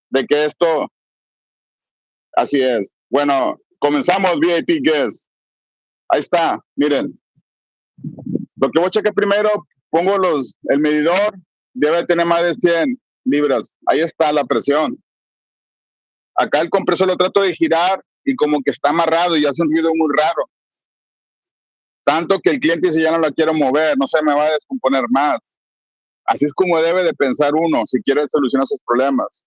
de que esto, así es. Bueno, comenzamos, VIP Guest. Ahí está, miren. Lo que voy a checar primero, pongo el medidor, debe tener más de 100 libras. Ahí está la presión. Acá el compresor lo trato de girar y como que está amarrado y hace un ruido muy raro. Tanto que el cliente dice, ya no la quiero mover, no se me va a descomponer más. Así es como debe de pensar uno si quiere solucionar sus problemas.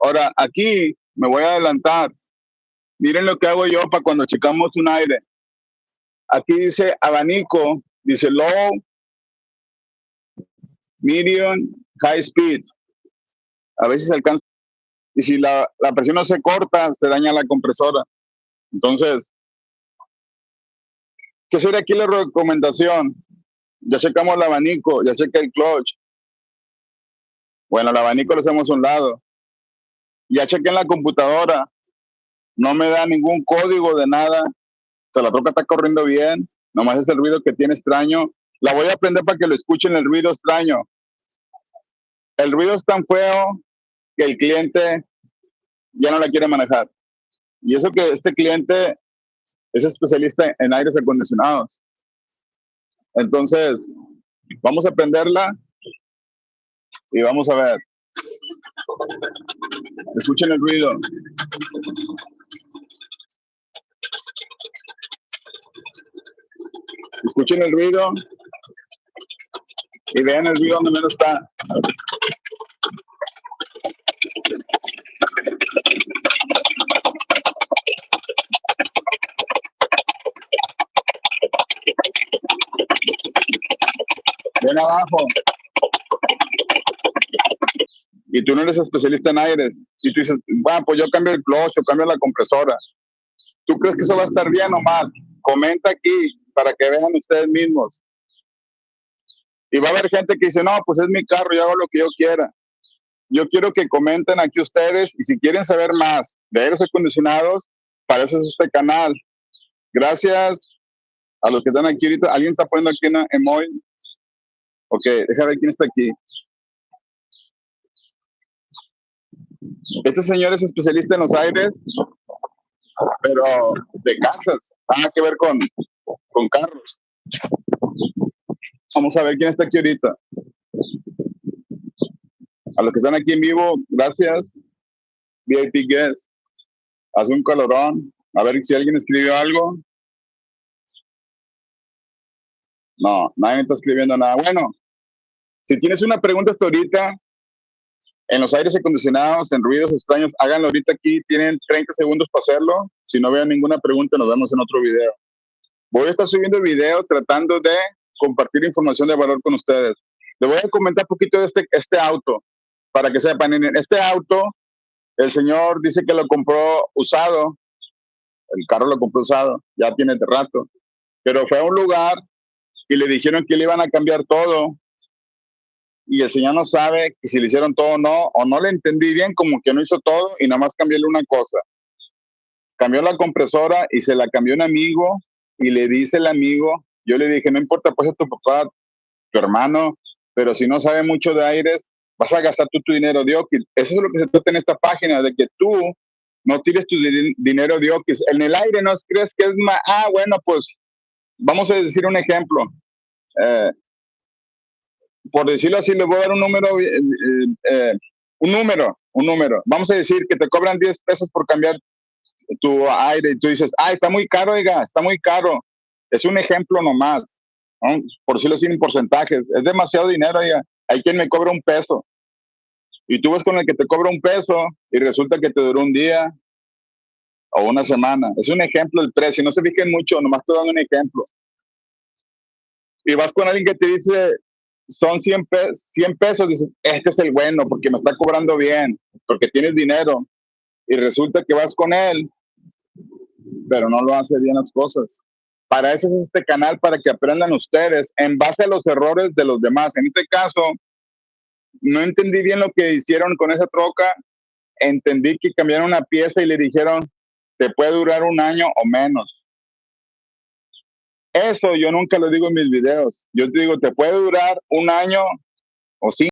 Ahora, aquí me voy a adelantar. Miren lo que hago yo para cuando checamos un aire. Aquí dice abanico, dice low, medium, high speed. A veces alcanza. Y si la presión no se corta, se daña la compresora. Entonces, ¿qué sería aquí la recomendación? Ya checamos el abanico, ya chequé el clutch. Bueno, el abanico lo hacemos a un lado. Ya chequé en la computadora. No me da ningún código de nada. O sea, la troca está corriendo bien. Nomás es el ruido que tiene extraño. La voy a prender para que lo escuchen el ruido extraño. El ruido es tan feo que el cliente ya no la quiere manejar. Y eso que este cliente es especialista en aires acondicionados. Entonces, vamos a prenderla y vamos a ver. Escuchen el ruido. Escuchen el ruido y vean el ruido donde menos está. Ven abajo. Y tú no eres especialista en aires. Y tú dices, bueno, pues yo cambio el clutch, yo cambio la compresora. ¿Tú crees que eso va a estar bien o mal? Comenta aquí para que vean ustedes mismos. Y va a haber gente que dice, no, pues es mi carro, yo hago lo que yo quiera. Yo quiero que comenten aquí ustedes y si quieren saber más de aires acondicionados, para eso es este canal. Gracias a los que están aquí ahorita. ¿Alguien está poniendo aquí en emoji? Ok, déjame ver quién está aquí. Este señor es especialista en los aires, pero de casas, nada que ver con carros. Vamos a ver quién está aquí ahorita. A los que están aquí en vivo, gracias. VIP Guest. Hace un calorón. A ver si alguien escribió algo. No, nadie está escribiendo nada. Bueno, si tienes una pregunta hasta ahorita, en los aires acondicionados, en ruidos extraños, háganlo ahorita aquí. Tienen 30 segundos para hacerlo. Si no vean ninguna pregunta, nos vemos en otro video. Voy a estar subiendo videos tratando de compartir información de valor con ustedes. Les voy a comentar un poquito de este auto, para que sepan. En este auto, el señor dice que lo compró usado. El carro lo compró usado, ya tiene de rato. Pero fue a un lugar y le dijeron que le iban a cambiar todo. Y el señor no sabe si le hicieron todo o no le entendí bien, como que no hizo todo y nada más cambióle una cosa. Cambió la compresora y se la cambió un amigo y le dice el amigo, yo le dije, no importa, pues es tu papá, tu hermano, pero si no sabe mucho de aires, vas a gastar tu dinero de Oquis. Eso es lo que se trata en esta página, de que tú no tires tu dinero de Oquis. En el aire no crees que es más, bueno, pues vamos a decir un ejemplo. Por decirlo así, les voy a dar un número. Vamos a decir que te cobran 10 pesos por cambiar tu aire y tú dices, está muy caro, oiga, está muy caro. Es un ejemplo nomás, ¿no? Por decirlo así en porcentajes. Es demasiado dinero, oiga. Hay quien me cobra un peso. Y tú vas con el que te cobra un peso y resulta que te duró un día o una semana. Es un ejemplo el precio. No se fijen mucho, nomás estoy dando un ejemplo. Y vas con alguien que te dice, son 100 pesos, dices, este es el bueno porque me está cobrando bien, porque tienes dinero. Y resulta que vas con él, pero no lo hace bien las cosas. Para eso es este canal, para que aprendan ustedes en base a los errores de los demás. En este caso, no entendí bien lo que hicieron con esa troca. Entendí que cambiaron una pieza y le dijeron, te puede durar un año o menos. Eso yo nunca lo digo en mis videos. Yo te digo, te puede durar un año o 5